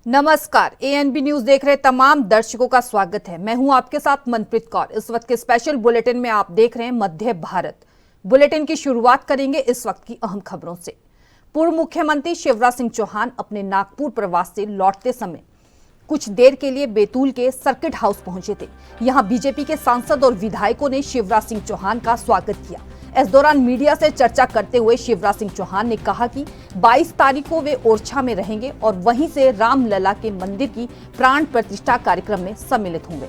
नमस्कार, ANB news देख रहे तमाम दर्शकों का स्वागत है। मैं हूं आपके साथ मनप्रीत कौर। इस वक्त के स्पेशल बुलेटिन में आप देख रहे हैं मध्य भारत। बुलेटिन की शुरुआत करेंगे इस वक्त की अहम खबरों से। पूर्व मुख्यमंत्री शिवराज सिंह चौहान अपने नागपुर प्रवास से लौटते समय कुछ देर के लिए बैतूल के सर्किट हाउस पहुंचे थे। यहां बीजेपी के सांसद और विधायकों ने शिवराज सिंह चौहान का स्वागत किया। इस दौरान मीडिया से चर्चा करते हुए शिवराज सिंह चौहान ने कहा कि 22 तारीख को वे ओरछा में रहेंगे और वहीं से रामलला के मंदिर की प्राण प्रतिष्ठा कार्यक्रम में सम्मिलित होंगे।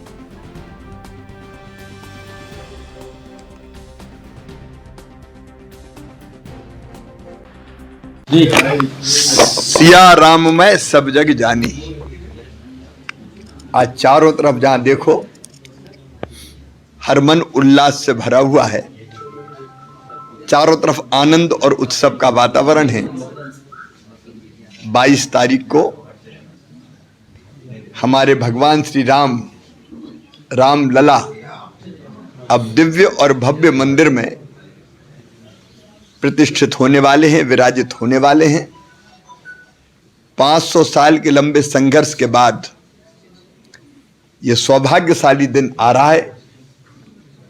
सिया राम मैं सब जग जानी। आज चारों तरफ जहां देखो हर मन उल्लास से भरा हुआ है। चारों तरफ आनंद और उत्सव का वातावरण है। 22 तारीख को हमारे भगवान श्री राम रामलला अब दिव्य और भव्य मंदिर में प्रतिष्ठित होने वाले हैं, विराजित होने वाले हैं। 500 साल के लंबे संघर्ष के बाद यह सौभाग्यशाली दिन आ रहा है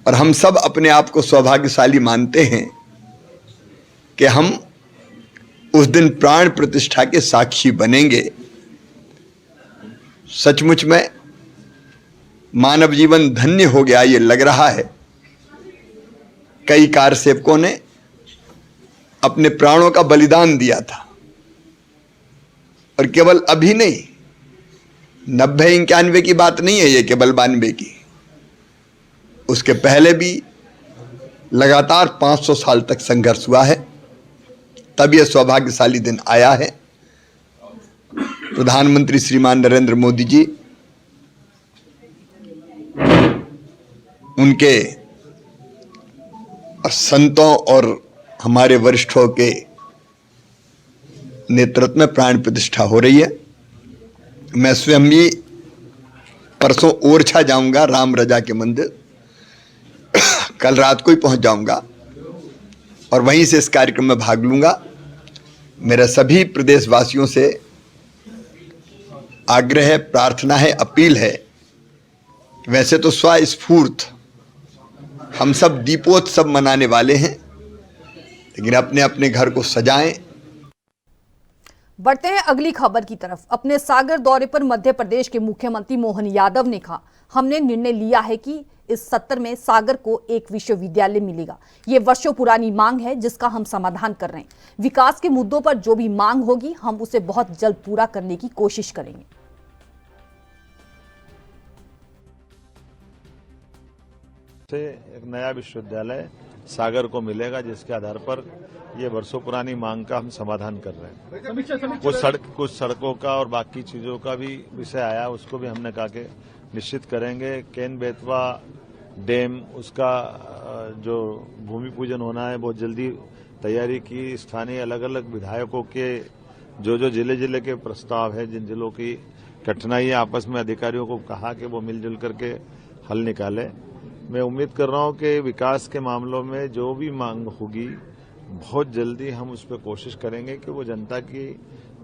और हम सब अपने आप को सौभाग्यशाली मानते हैं कि हम उस दिन प्राण प्रतिष्ठा के साक्षी बनेंगे। सचमुच में मानव जीवन धन्य हो गया ये लग रहा है। कई कारसेवकों ने अपने प्राणों का बलिदान दिया था और केवल अभी नहीं, 90-91 की बात नहीं है ये, केवल 92 की। उसके पहले भी लगातार 500 साल तक संघर्ष हुआ है। तब यह सौभाग्यशाली दिन आया है। प्रधानमंत्री श्रीमान नरेंद्र मोदी जी, उनके संतों और हमारे वरिष्ठों के नेतृत्व में प्राण प्रतिष्ठा हो रही है। मैं स्वयं भी परसों ओरछा जाऊंगा, राम रजा के मंदिर। कल रात को ही पहुंच जाऊंगा और वहीं से इस कार्यक्रम में भाग लूंगा। मेरा सभी प्रदेशवासियों से आग्रह है, प्रार्थना है, अपील है। वैसे तो स्वस्फूर्त हम सब दीपोत्सव मनाने वाले हैं, लेकिन अपने अपने घर को सजाएं। बढ़ते हैं अगली खबर की तरफ। अपने सागर दौरे पर मध्य प्रदेश के मुख्यमंत्री मोहन यादव ने कहा, हमने निर्णय लिया है कि इस सत्र में सागर को एक विश्वविद्यालय मिलेगा। ये वर्षों पुरानी मांग है जिसका हम समाधान कर रहे हैं। विकास के मुद्दों पर जो भी मांग होगी हम उसे बहुत जल्द पूरा करने की कोशिश करेंगे। से एक नया विश्वविद्यालय सागर को मिलेगा, जिसके आधार पर ये वर्षों पुरानी मांग का हम समाधान कर रहे हैं। कुछ सड़कों का और बाकी चीजों का भी विषय आया, उसको भी हमने कहा कि निश्चित करेंगे। केन बेतवा डैम, उसका जो भूमि पूजन होना है बहुत जल्दी तैयारी की। स्थानीय अलग अलग विधायकों के जो जिले के प्रस्ताव है, जिन जिलों की कठिनाई आपस में अधिकारियों को कहा कि वो मिलजुल करके हल निकाले। मैं उम्मीद कर रहा हूं कि विकास के मामलों में जो भी मांग होगी बहुत जल्दी हम उस पर कोशिश करेंगे कि वो जनता की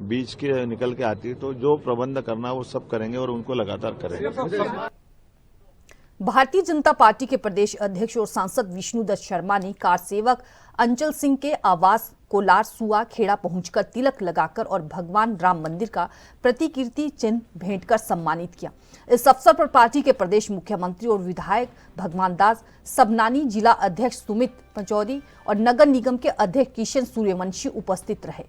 बीच के निकल के आती है, तो जो प्रबंध करना है वो सब करेंगे और उनको लगातार करेंगे। भारतीय जनता पार्टी के प्रदेश अध्यक्ष और सांसद विष्णुदत्त शर्मा ने कार सेवक अंचल सिंह के आवास कोलार सुआ खेड़ा पहुंचकर तिलक लगाकर और भगवान राम मंदिर का प्रतिकीर्ति चिन्ह भेंट कर सम्मानित किया। इस अवसर पर पार्टी के प्रदेश मुख्यमंत्री और विधायक भगवान दास सबनानी, जिला अध्यक्ष सुमित पचौरी और नगर निगम के अध्यक्ष किशन सूर्यवंशी उपस्थित रहे।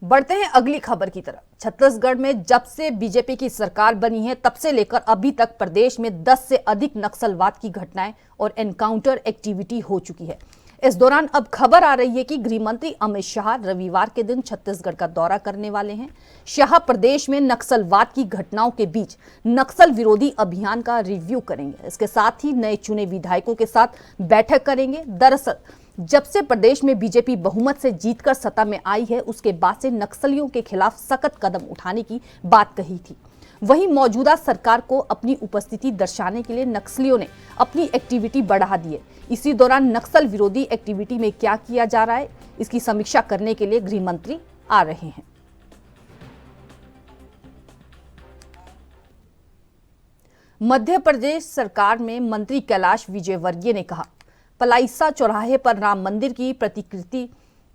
बढ़ते हैं अगली खबर की तरफ। छत्तीसगढ़ में जब से बीजेपी की सरकार बनी है तब से लेकर अभी तक प्रदेश में 10 से अधिक नक्सलवाद की घटनाएं और एनकाउंटर एक्टिविटी हो चुकी है। इस दौरान अब खबर आ रही है कि गृह मंत्री अमित शाह रविवार के दिन छत्तीसगढ़ का दौरा करने वाले हैं। शाह प्रदेश में नक्सलवाद की घटनाओं के बीच नक्सल विरोधी अभियान का रिव्यू करेंगे। इसके साथ ही नए चुने विधायकों के साथ बैठक करेंगे। दरअसल जब से प्रदेश में बीजेपी बहुमत से जीतकर सत्ता में आई है, उसके बाद से नक्सलियों के खिलाफ सख्त कदम उठाने की बात कही थी। वहीं मौजूदा सरकार को अपनी उपस्थिति दर्शाने के लिए नक्सलियों ने अपनी एक्टिविटी बढ़ा दी है। इसी दौरान नक्सल विरोधी एक्टिविटी में क्या किया जा रहा है, इसकी समीक्षा करने के लिए गृह मंत्री आ रहे हैं। मध्य प्रदेश सरकार में मंत्री कैलाश विजयवर्गीय ने कहा, पलाइसा चौराहे पर राम मंदिर की प्रतिकृति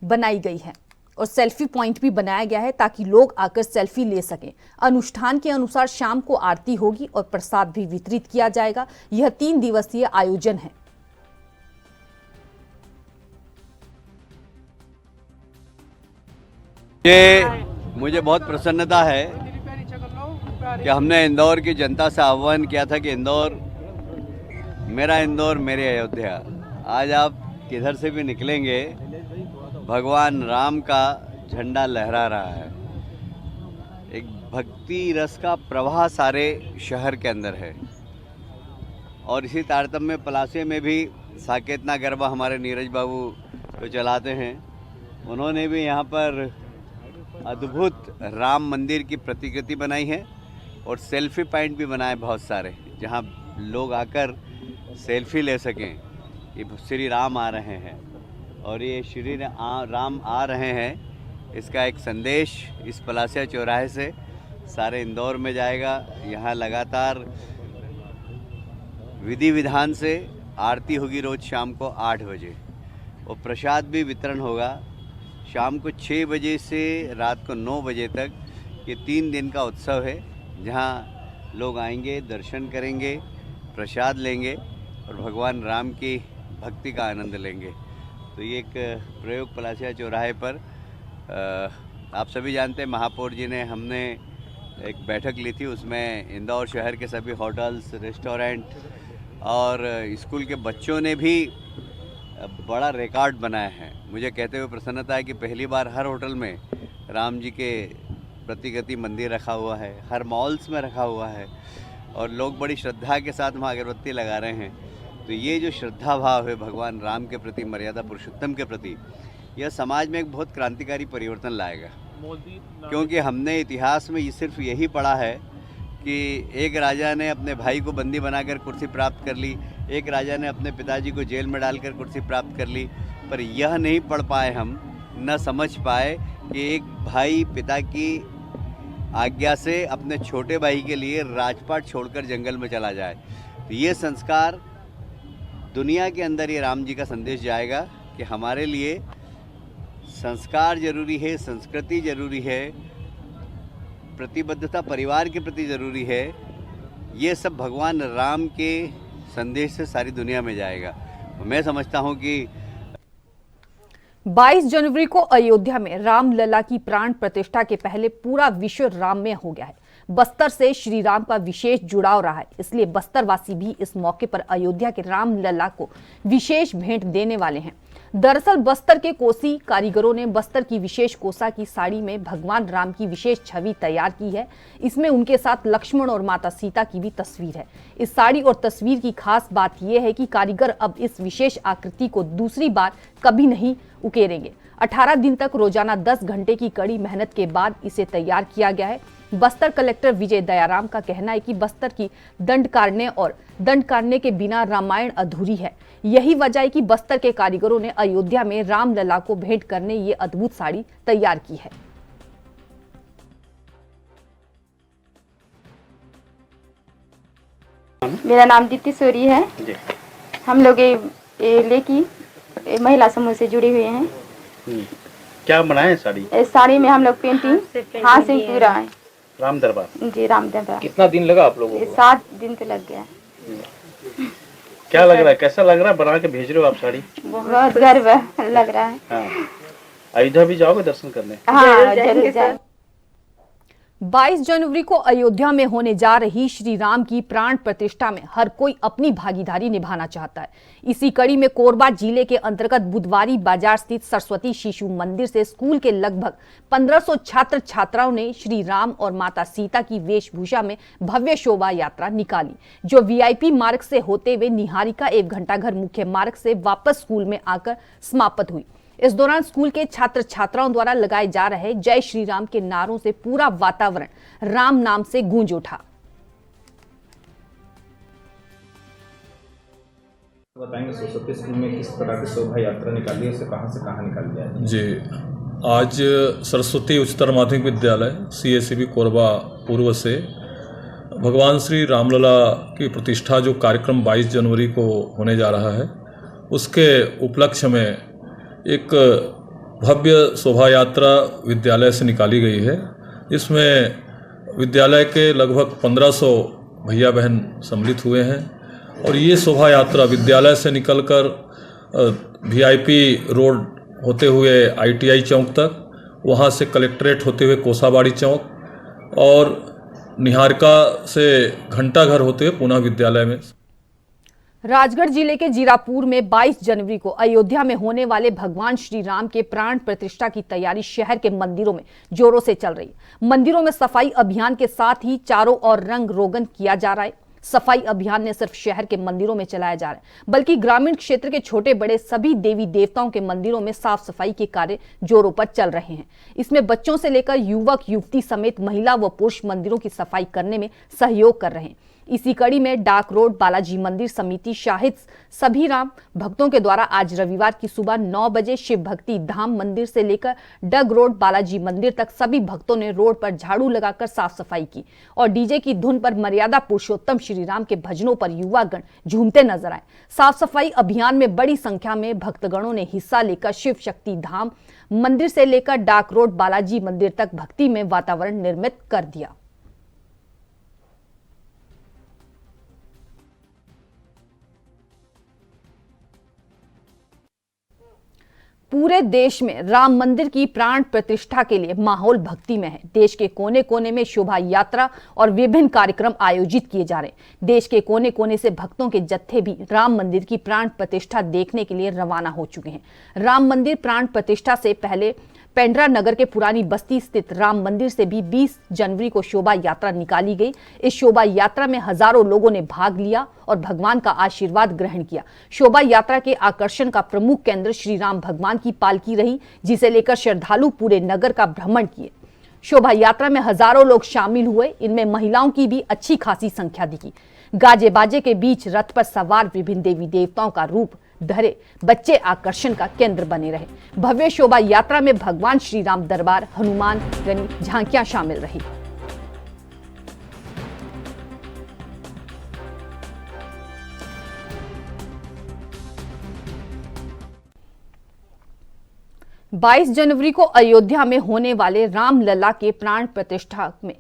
बनाई गई है और सेल्फी पॉइंट भी बनाया गया है ताकि लोग आकर सेल्फी ले सकें। अनुष्ठान के अनुसार शाम को आरती होगी और प्रसाद भी वितरित किया जाएगा। यह 3 दिवसीय आयोजन है। मुझे बहुत प्रसन्नता है कि हमने इंदौर की जनता से आह्वान किया था कि इंदौर, मेरी अयोध्या। आज आप किधर से भी निकलेंगे, भगवान राम का झंडा लहरा रहा है। एक भक्ति रस का प्रवाह सारे शहर के अंदर है। और इसी तारतम्य में पलासे में भी साकेतना गरबा हमारे नीरज बाबू जो चलाते हैं, उन्होंने भी यहाँ पर अद्भुत राम मंदिर की प्रतिकृति बनाई है और सेल्फी पॉइंट भी बनाए बहुत सारे, जहाँ लोग आकर सेल्फी ले सकें। ये श्री राम आ रहे हैं और ये श्री राम आ रहे हैं, इसका एक संदेश इस पलासिया चौराहे से सारे इंदौर में जाएगा। यहाँ लगातार विधि विधान से आरती होगी रोज़ शाम को 8 बजे और प्रसाद भी वितरण होगा शाम को 6 बजे से रात को 9 बजे तक। ये 3 दिन का उत्सव है जहाँ लोग आएंगे, दर्शन करेंगे, प्रसाद लेंगे और भगवान राम की भक्ति का आनंद लेंगे। तो ये एक प्रयोग पलासिया चौराहे पर आप सभी जानते हैं, महापौर जी ने हमने एक बैठक ली थी, उसमें इंदौर शहर के सभी होटल्स, रेस्टोरेंट और स्कूल के बच्चों ने भी बड़ा रिकॉर्ड बनाया है। मुझे कहते हुए प्रसन्नता है कि पहली बार हर होटल में राम जी के प्रतिकृति मंदिर रखा हुआ है, हर मॉल्स में रखा हुआ है और लोग बड़ी श्रद्धा के साथ वहाँ अगरबत्ती लगा रहे हैं। तो ये जो श्रद्धा भाव है भगवान राम के प्रति, मर्यादा पुरुषोत्तम के प्रति, यह समाज में एक बहुत क्रांतिकारी परिवर्तन लाएगा। क्योंकि हमने इतिहास में सिर्फ यही पढ़ा है कि एक राजा ने अपने भाई को बंदी बनाकर कुर्सी प्राप्त कर ली, एक राजा ने अपने पिताजी को जेल में डालकर कुर्सी प्राप्त कर ली, पर यह नहीं पढ़ पाए, हम न समझ पाए कि एक भाई पिता की आज्ञा से अपने छोटे भाई के लिए राजपाट छोड़कर जंगल में चला जाए। तो ये संस्कार दुनिया के अंदर ये राम जी का संदेश जाएगा कि हमारे लिए संस्कार जरूरी है, संस्कृति जरूरी है, प्रतिबद्धता परिवार के प्रति ज़रूरी है। ये सब भगवान राम के संदेश से सारी दुनिया में जाएगा। मैं समझता हूँ कि 22 जनवरी को अयोध्या में रामलला की प्राण प्रतिष्ठा के पहले पूरा विश्व राममय हो गया है। बस्तर से श्री राम का विशेष जुड़ाव रहा है, इसलिए बस्तरवासी भी इस मौके पर अयोध्या के रामलला को विशेष भेंट देने वाले हैं। दरअसल बस्तर के कोसी कारीगरों ने बस्तर की विशेष कोसा की साड़ी में भगवान राम की विशेष छवि तैयार की है। इसमें उनके साथ लक्ष्मण और माता सीता की भी तस्वीर है। इस साड़ी और तस्वीर की खास बात यह है कि कारीगर अब इस विशेष आकृति को दूसरी बार कभी नहीं उकेरेंगे। 18 दिन तक रोजाना 10 घंटे की कड़ी मेहनत के बाद इसे तैयार किया गया है। बस्तर कलेक्टर विजय दयाराम का कहना है कि बस्तर की दंडकारण्य के बिना रामायण अधूरी है। यही वजह है कि बस्तर के कारीगरों ने अयोध्या में रामलला को भेंट करने ये अद्भुत साड़ी तैयार की है। मेरा नाम दीप्ति सोरी है। हम लोग ये लेकी महिला समूह से जुड़े हुए हैं। क्या बनाए साड़ी? इस साड़ी में हम लोग पेंटिंग हाथ से पूरा है। राम दरबार जी, राम दरबार। कितना दिन लगा आप लोगों को? 7 दिन तो लग गया। क्या लग रहा है, कैसा लग रहा है बना के भेज रहे हो आप साड़ी? बहुत गर्व लग रहा है। हाँ। अयोध्या भी जाओगे दर्शन करने? हाँ, जरूर जाएंगे। 22 जनवरी को अयोध्या में होने जा रही श्री राम की प्राण प्रतिष्ठा में हर कोई अपनी भागीदारी निभाना चाहता है। इसी कड़ी में कोरबा जिले के अंतर्गत बुधवारी बाजार स्थित सरस्वती शिशु मंदिर से स्कूल के लगभग 1500 छात्र छात्राओं ने श्री राम और माता सीता की वेशभूषा में भव्य शोभा यात्रा निकाली, जो वीआईपी मार्ग से होते हुए निहारिका एवं घंटाघर मुख्य मार्ग से वापस स्कूल में आकर समाप्त हुई। इस दौरान स्कूल के छात्र छात्राओं द्वारा लगाए जा रहे जय श्री राम के नारों से पूरा वातावरण राम नाम से गूंज उठा। बताएंगे सरस्वती स्कूल में किस तरह की शोभा यात्रा निकाली है, कहाँ से कहाँ निकाली जाए? जी, आज सरस्वती उच्चतर माध्यमिक विद्यालय CACB कोरबा पूर्व से भगवान श्री रामलला की प्रतिष्ठा जो कार्यक्रम 22 जनवरी को होने जा रहा है, उसके उपलक्ष्य में एक भव्य शोभा यात्रा विद्यालय से निकाली गई है। इसमें विद्यालय के लगभग 1500 भैया बहन सम्मिलित हुए हैं और ये शोभा यात्रा विद्यालय से निकलकर VIP रोड होते हुए ITI चौक तक, वहाँ से कलेक्ट्रेट होते हुए कोसाबाड़ी चौक और निहारिका से घंटाघर होते हुए पुनः विद्यालय में। राजगढ़ जिले के जीरापुर में 22 जनवरी को अयोध्या में होने वाले भगवान श्री राम के प्राण प्रतिष्ठा की तैयारी शहर के मंदिरों में जोरों से चल रही है। मंदिरों में सफाई अभियान के साथ ही चारों ओर रंग रोगन किया जा रहा है। सफाई अभियान ने सिर्फ शहर के मंदिरों में चलाया जा रहा है, बल्कि ग्रामीण क्षेत्र के छोटे बड़े सभी देवी देवताओं के मंदिरों में साफ सफाई के कार्य जोरों पर चल रहे हैं। इसमें बच्चों से लेकर युवक युवती समेत महिला व पुरुष मंदिरों की सफाई करने में सहयोग कर रहे हैं। इसी कड़ी में डाक रोड बालाजी मंदिर समिति शाहिद सभी राम भक्तों के द्वारा आज रविवार की सुबह 9 बजे शिव भक्ति धाम मंदिर से लेकर डग रोड बालाजी मंदिर तक सभी भक्तों ने रोड पर झाड़ू लगाकर साफ सफाई की और डीजे की धुन पर मर्यादा पुरुषोत्तम श्री राम के भजनों पर युवागण झूमते नजर आए। साफ सफाई अभियान में बड़ी संख्या में भक्तगणों ने हिस्सा लेकर शिव शक्ति धाम मंदिर से लेकर डाक रोड बालाजी मंदिर तक भक्ति में वातावरण निर्मित कर दिया। पूरे देश में राम मंदिर की प्राण प्रतिष्ठा के लिए माहौल भक्ति में है। देश के कोने कोने में शोभा यात्रा और विभिन्न कार्यक्रम आयोजित किए जा रहे हैं। देश के कोने कोने से भक्तों के जत्थे भी राम मंदिर की प्राण प्रतिष्ठा देखने के लिए रवाना हो चुके हैं। राम मंदिर प्राण प्रतिष्ठा से पहले पेंड्रा नगर के पुरानी बस्ती स्थित राम मंदिर से भी 20 जनवरी को शोभा यात्रा निकाली गई। इस शोभा यात्रा में हजारों लोगों ने भाग लिया और भगवान का आशीर्वाद ग्रहण किया। शोभा यात्रा के आकर्षण का प्रमुख केंद्र श्री राम भगवान की पालकी रही, जिसे लेकर श्रद्धालु पूरे नगर का भ्रमण किए। शोभा यात्रा में हजारों लोग शामिल हुए। इनमें महिलाओं की भी अच्छी खासी संख्या दिखी। गाजे बाजे के बीच रथ पर सवार विभिन्न देवी देवताओं का रूप धरे बच्चे आकर्षण का केंद्र बने रहे। भव्य शोभा यात्रा में भगवान श्री राम दरबार, हनुमान गणी झांकियां शामिल रही। बाईस जनवरी को अयोध्या में होने वाले रामलला के प्राण प्रतिष्ठा में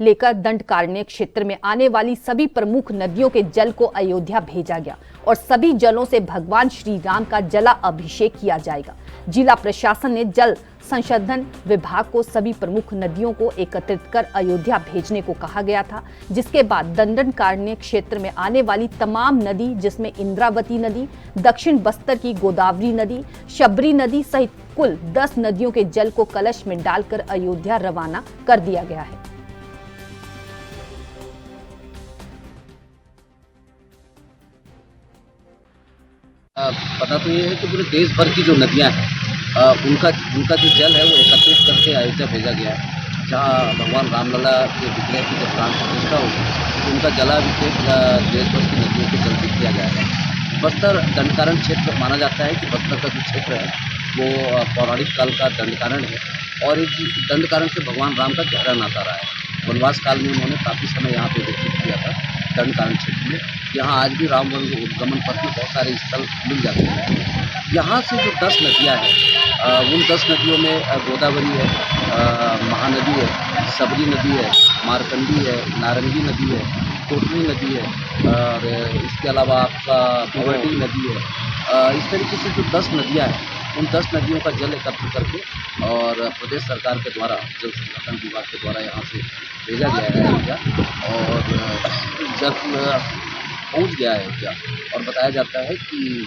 लेकर दंडकारण्य क्षेत्र में आने वाली सभी प्रमुख नदियों के जल को अयोध्या भेजा गया और सभी जलों से भगवान श्री राम का जला अभिषेक किया जाएगा। जिला प्रशासन ने जल संशोधन विभाग को सभी प्रमुख नदियों को एकत्रित कर अयोध्या भेजने को कहा गया था, जिसके बाद दंडकारण्य क्षेत्र में आने वाली तमाम नदी, जिसमें इंद्रावती नदी, दक्षिण बस्तर की गोदावरी नदी, शबरी नदी सहित कुल 10 नदियों के जल को कलश में डालकर अयोध्या रवाना कर दिया गया है। पता तो ये है कि पूरे देश भर की जो नदियां हैं उनका जो जल है वो एकत्रित करके अयोध्या भेजा गया है, जहां भगवान रामलला के विग्रह की जब प्राण प्रतिष्ठा होगी तो उनका जलाभिषेक देश भर की नदियों के जल से किया जाएगा। बस्तर दंडकारण क्षेत्र माना जाता है कि बस्तर का जो क्षेत्र है वो पौराणिक काल का दंडकारण है और इस दंडकारण से भगवान राम का गहरा नाता रहा है। वनवास काल में उन्होंने काफ़ी समय यहाँ पे व्यतीत किया था दंडकारण क्षेत्र में। यहाँ आज भी रामवन उद्गमन पथ में बहुत सारे स्थल मिल जाते हैं। यहाँ से जो 10 नदियाँ हैं उन 10 नदियों में गोदावरी है, महानदी है, सबरी नदी है, मारकंडी है, नारंगी नदी है, कोटली नदी है और इसके अलावा आपका भंवरडी नदी है। इस तरीके से जो 10 नदियाँ हैं उन 10 नदियों का जल एकत्र करके और प्रदेश सरकार के द्वारा जल संसाधन विभाग के द्वारा यहाँ से भेजा गया है अयोध्या और जल पहुँच गया है अयोध्या। और बताया जाता है कि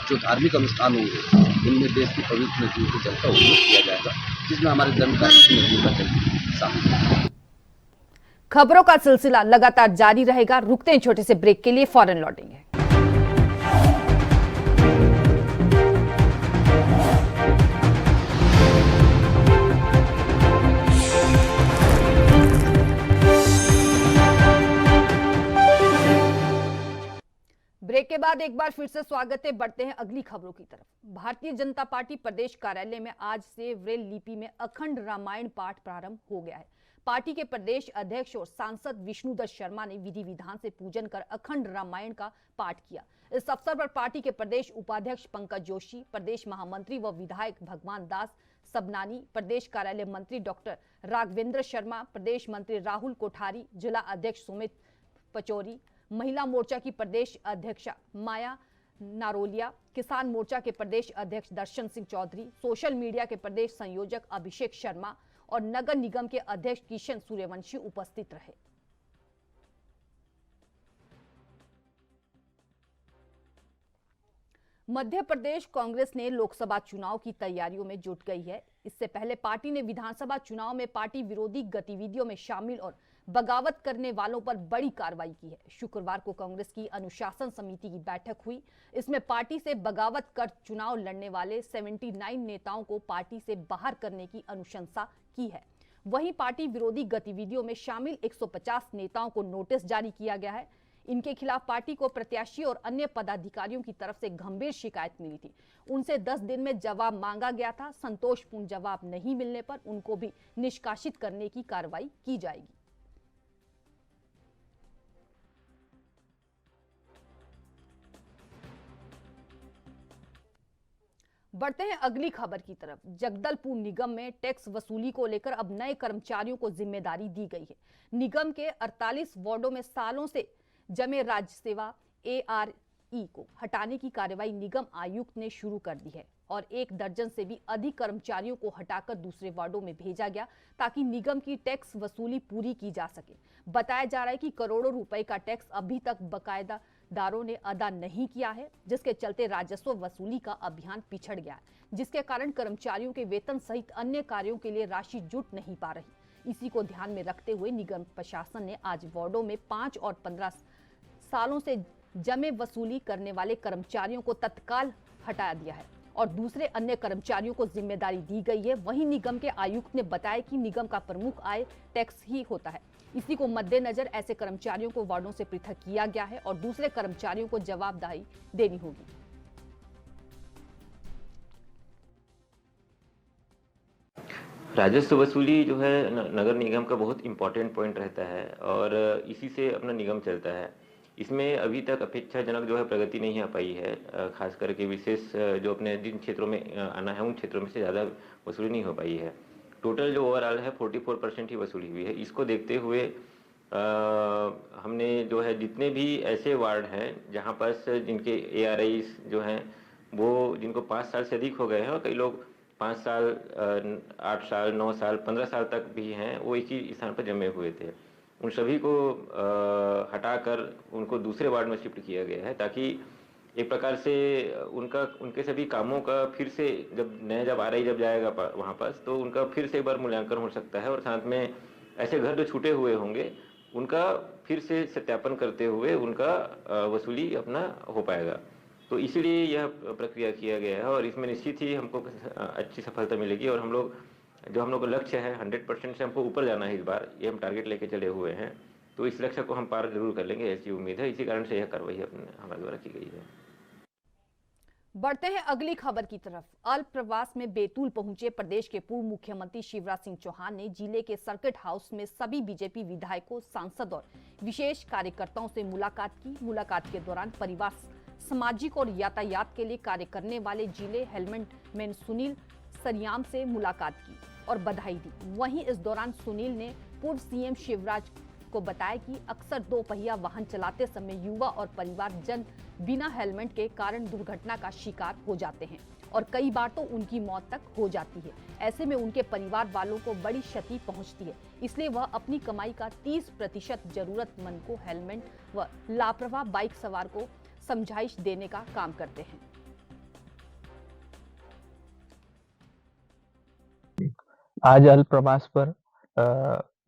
जो धार्मिक अनुष्ठान होंगे इनमें देश की पवित्र नदियों के जल का उपयोग किया जाएगा, जिसमें हमारे दंडकारण्य नदियों का जल शामिल है। खबरों का सिलसिला लगातार जारी रहेगा। रुकते हैं छोटे से ब्रेक के लिए, फौरन लौटेंगे। ब्रेक के बाद एक बार फिर से स्वागत है। बढ़ते हैं अगली खबरों की तरफ। भारतीय जनता पार्टी प्रदेश कार्यालय में आज से ब्रेल लिपि में अखंड रामायण पाठ प्रारंभ हो गया है। पार्टी के प्रदेश अध्यक्ष और सांसद विष्णुदत्त शर्मा ने विधि विधान से पूजन कर अखंड रामायण का पाठ किया। इस अवसर पर पार्टी के प्रदेश उपाध्यक्ष पंकज जोशी, प्रदेश महामंत्री व विधायक भगवान दास सबनानी, प्रदेश कार्यालय मंत्री डॉक्टर राघवेंद्र शर्मा, प्रदेश मंत्री राहुल कोठारी, जिला अध्यक्ष सुमित पचौरी, महिला मोर्चा की प्रदेश अध्यक्षा माया नारोलिया, किसान मोर्चा के प्रदेश अध्यक्ष दर्शन सिंह चौधरी, सोशल मीडिया के प्रदेश संयोजक अभिषेक शर्मा और नगर निगम के अध्यक्ष किशन सूर्यवंशी उपस्थित रहे। मध्य प्रदेश कांग्रेस ने लोकसभा चुनाव की तैयारियों में जुट गई है। इससे पहले पार्टी ने विधानसभा चुनाव में पार्टी विरोधी गतिविधियों में शामिल और बगावत करने वालों पर बड़ी कार्रवाई की है। शुक्रवार को कांग्रेस की अनुशासन समिति की बैठक हुई। इसमें पार्टी से बगावत कर चुनाव लड़ने वाले 79 नेताओं को पार्टी से बाहर करने की अनुशंसा की है। वहीं पार्टी विरोधी गतिविधियों में शामिल 150 नेताओं को नोटिस जारी किया गया है। इनके खिलाफ पार्टी को प्रत्याशी और अन्य पदाधिकारियों की तरफ से गंभीर शिकायत मिली थी। उनसे 10 दिन में जवाब मांगा गया था। संतोषपूर्ण जवाब नहीं मिलने पर उनको भी निष्कासित करने की कार्रवाई की जाएगी। बढ़ते हैं अगली खबर की तरफ। जगदलपुर निगम में टैक्स वसूली को लेकर अब नए कर्मचारियों को जिम्मेदारी दी गई है। निगम के 48 वार्डों में सालों से जमे राज्य सेवा ARE को हटाने की कार्रवाई निगम आयुक्त ने शुरू कर दी है और 1 दर्जन से भी अधिक कर्मचारियों को हटाकर दूसरे वार्डों में भेजा गया ताकि निगम की टैक्स वसूली पूरी की जा सके। बताया जा रहा है कि करोड़ों रुपए का टैक्स अभी तक बकायदादारों ने अदा नहीं किया है, जिसके चलते राजस्व वसूली का अभियान पिछड़ गया है, जिसके कारण कर्मचारियों के वेतन सहित अन्य कार्यों के लिए राशि जुट नहीं पा रही। इसी को ध्यान में रखते हुए निगम प्रशासन ने आज वार्डों में 5 और 15 सालों से जमे वसूली करने वाले कर्मचारियों को तत्काल हटा दिया है और दूसरे अन्य कर्मचारियों को जिम्मेदारी दी गई है। वहीं निगम के आयुक्त ने बताया कि निगम का प्रमुख आय टैक्स ही होता है। इसी को मद्देनजर ऐसे कर्मचारियों को वार्डों से पृथक किया गया है और दूसरे कर्मचारियों को जवाबदेही देनी होगी। राजस्व वसूली जो है नगर निगम का बहुत इम्पोर्टेंट पॉइंट रहता है और इसी से अपना निगम चलता है। इसमें अभी तक अपेक्षाजनक जो है प्रगति नहीं आ पाई है। खास करके विशेष जो अपने जिन क्षेत्रों में आना है उन क्षेत्रों में से ज़्यादा वसूली नहीं हो पाई है। टोटल जो ओवरऑल है 44% ही वसूली हुई है। इसको देखते हुए हमने जो है जितने भी ऐसे वार्ड हैं जहाँ पर जिनके ARIs जो हैं वो जिनको 5 साल से अधिक हो गए हैं और कई लोग 5 साल 8 साल 9 साल 15 साल तक भी हैं, वो एक ही स्थान पर जमे हुए थे। उन सभी को हटाकर उनको दूसरे वार्ड में शिफ्ट किया गया है ताकि एक प्रकार से उनके सभी कामों का फिर से जब RI जब जाएगा वहाँ पास तो उनका फिर से एक बार मूल्यांकन हो सकता है और साथ में ऐसे घर जो छूटे हुए होंगे उनका फिर से सत्यापन करते हुए उनका वसूली अपना हो पाएगा। तो इसीलिए यह प्रक्रिया किया गया है और इसमें निश्चित ही हमको अच्छी सफलता मिलेगी और हम लोग का लक्ष्य है 100% से हमको ऊपर जाना है। इस बार ये हम टारगेट लेके चले हुए हैं, तो इस लक्ष्य को हम पार जरूर कर लेंगे, ऐसी उम्मीद है। इसी कारण से यह कार्रवाई हमारे द्वारा की गई है। बढ़ते हैं अगली खबर की तरफ। अल्प प्रवास में बैतूल पहुंचे प्रदेश के पूर्व मुख्यमंत्री शिवराज सिंह चौहान ने जिले के सर्किट हाउस में सभी बीजेपी विधायकों, सांसद और विशेष कार्यकर्ताओं से मुलाकात की। मुलाकात के दौरान परिवार, सामाजिक और यातायात के लिए कार्य करने वाले जिले हेलमेट मैन सुनील सरियाम से मुलाकात की और बधाई दी। वहीं इस दौरान सुनील ने पूर्व CM शिवराज को बताया कि अक्सर 2 पहिया वाहन चलाते समय युवा और परिवारजन बिना हेलमेट के कारण दुर्घटना का शिकार हो जाते हैं और कई बार तो उनकी मौत तक हो जाती है। ऐसे में उनके परिवार वालों को बड़ी क्षति पहुंचती है, इसलिए वह अपनी कमाई का 30% जरूरतमंद को हेलमेट व लापरवाह बाइक सवार को समझाइश देने का काम करते हैं। आज अल्प प्रवास पर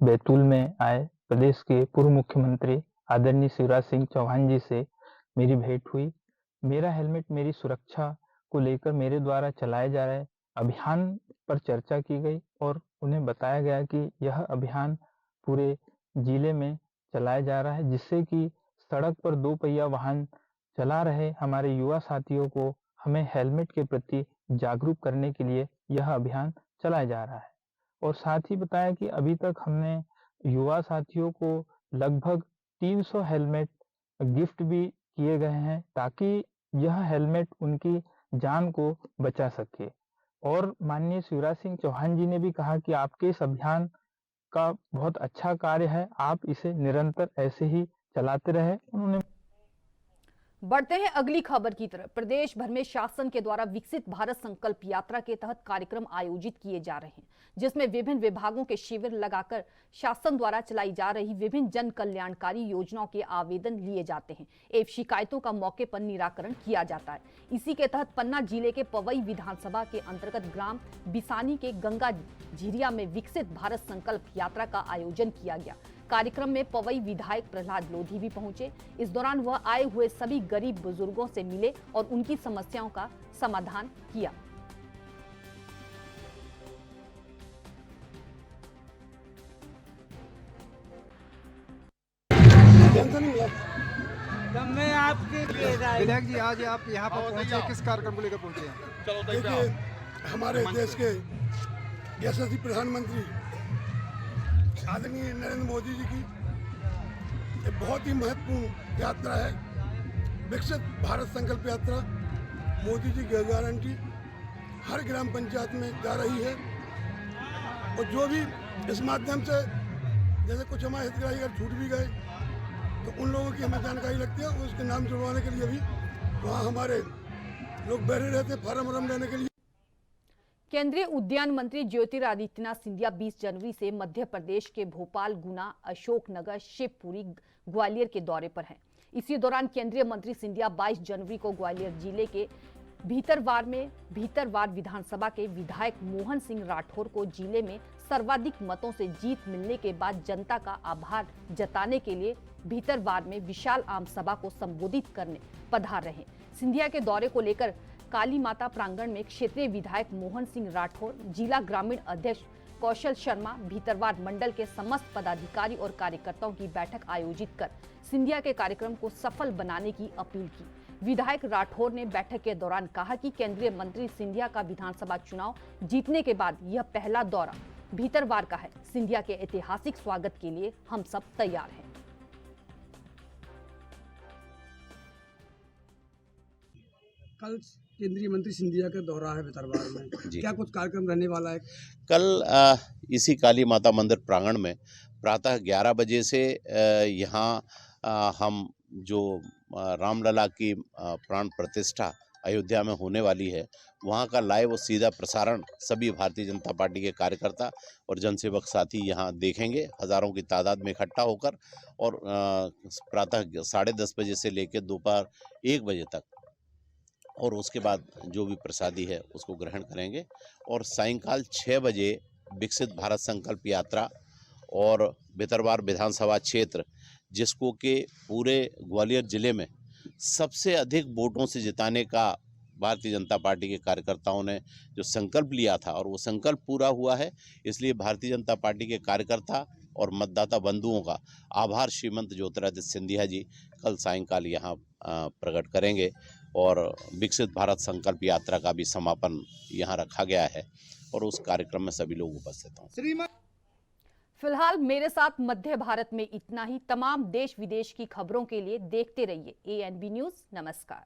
बैतूल में आए प्रदेश के पूर्व मुख्यमंत्री आदरणीय शिवराज सिंह चौहान जी से मेरी भेंट हुई। मेरा हेलमेट मेरी सुरक्षा को लेकर मेरे द्वारा चलाए जा रहे अभियान पर चर्चा की गई और उन्हें बताया गया कि यह अभियान पूरे जिले में चलाया जा रहा है, जिससे कि सड़क पर 2 पहिया वाहन चला रहे हमारे युवा साथियों को हमें हेलमेट के प्रति जागरूक करने के लिए यह अभियान चलाया जा रहा है। और साथ ही बताया कि अभी तक हमने युवा साथियों को लगभग 300 हेलमेट गिफ्ट भी किए गए हैं ताकि यह हेलमेट उनकी जान को बचा सके। और माननीय शिवराज सिंह चौहान जी ने भी कहा कि आपके इस अभियान का बहुत अच्छा कार्य है, आप इसे निरंतर ऐसे ही चलाते रहे। उन्होंने बढ़ते हैं अगली खबर की तरफ। प्रदेश भर में शासन के द्वारा विकसित भारत संकल्प यात्रा के तहत कार्यक्रम आयोजित किए जा रहे हैं, जिसमें विभिन्न विभागों के शिविर लगाकर शासन द्वारा चलाई जा रही विभिन्न जन कल्याणकारी योजनाओं के आवेदन लिए जाते हैं एवं शिकायतों का मौके पर निराकरण किया जाता है। इसी के तहत पन्ना जिले के पवई विधानसभा के अंतर्गत ग्राम बिसानी के गंगा झिरिया में विकसित भारत संकल्प यात्रा का आयोजन किया गया। कार्यक्रम में पवई विधायक प्रहलाद लोधी भी पहुंचे। इस दौरान वह आए हुए सभी गरीब बुजुर्गों से मिले और उनकी समस्याओं का समाधान किया। विधायक जी, आज आप यहाँ पर पहुंचे, किस कार्यक्रम को लेकर पहुंचे हैं? देखिए, हमारे देश के यशस्वी प्रधानमंत्री आदरणीय नरेंद्र मोदी जी की एक बहुत ही महत्वपूर्ण यात्रा है, विकसित भारत संकल्प यात्रा। मोदी जी की गारंटी हर ग्राम पंचायत में जा रही है और जो भी इस माध्यम से, जैसे कुछ हमारे हितग्राही अगर छूट भी गए तो उन लोगों की हमें जानकारी लगती है, उसके नाम जुड़वाने के लिए भी वहाँ हमारे लोग बैठे रहते फार्म वार्म लेने के लिए। केंद्रीय उद्यान मंत्री ज्योतिरादित्य सिंधिया 20 जनवरी से मध्य प्रदेश के भोपाल, गुना, अशोकनगर, शिवपुरी, ग्वालियर के दौरे पर हैं। इसी दौरान केंद्रीय मंत्री सिंधिया 22 जनवरी को ग्वालियर जिले के भीतरवार विधानसभा के विधायक मोहन सिंह राठौर को जिले में सर्वाधिक मतों से जीत मिलने के बाद जनता का आभार जताने के लिए भीतरवार में विशाल आम सभा को संबोधित करने पधार रहे। सिंधिया के दौरे को लेकर काली माता प्रांगण में क्षेत्रीय विधायक मोहन सिंह राठौर, जिला ग्रामीण अध्यक्ष कौशल शर्मा, भीतरवार मंडल के समस्त पदाधिकारी और कार्यकर्ताओं की बैठक आयोजित कर सिंधिया के कार्यक्रम को सफल बनाने की अपील की। विधायक राठौर ने बैठक के दौरान कहा कि केंद्रीय मंत्री सिंधिया का विधानसभा चुनाव जीतने के बाद यह पहला दौरा भीतरवार का है। सिंधिया के ऐतिहासिक स्वागत के लिए हम सब तैयार हैं। कल केंद्रीय मंत्री सिंधिया का दौरा है भीतरवार में, क्या कुछ कार्यक्रम रहने वाला है? कल इसी काली माता मंदिर प्रांगण में प्रातः 11 बजे से यहाँ हम जो रामलला की प्राण प्रतिष्ठा अयोध्या में होने वाली है, वहाँ का लाइव और सीधा प्रसारण सभी भारतीय जनता पार्टी के कार्यकर्ता और जनसेवक साथी यहाँ देखेंगे, हज़ारों की तादाद में इकट्ठा होकर। और प्रातः 10:30 बजे से लेकर दोपहर 1 बजे तक, और उसके बाद जो भी प्रसादी है उसको ग्रहण करेंगे। और सायंकाल 6 बजे विकसित भारत संकल्प यात्रा और भीतरवार विधानसभा क्षेत्र, जिसको के पूरे ग्वालियर जिले में सबसे अधिक वोटों से जिताने का भारतीय जनता पार्टी के कार्यकर्ताओं ने जो संकल्प लिया था और वो संकल्प पूरा हुआ है, इसलिए भारतीय जनता पार्टी के कार्यकर्ता और मतदाता बंधुओं का आभार श्रीमंत ज्योतिरादित्य सिंधिया जी कल सायंकाल यहाँ प्रकट करेंगे। और विकसित भारत संकल्प यात्रा का भी समापन यहाँ रखा गया है और उस कार्यक्रम में सभी लोग उपस्थित हों। फिलहाल मेरे साथ मध्य भारत में इतना ही। तमाम देश विदेश की खबरों के लिए देखते रहिए ANB न्यूज़। नमस्कार।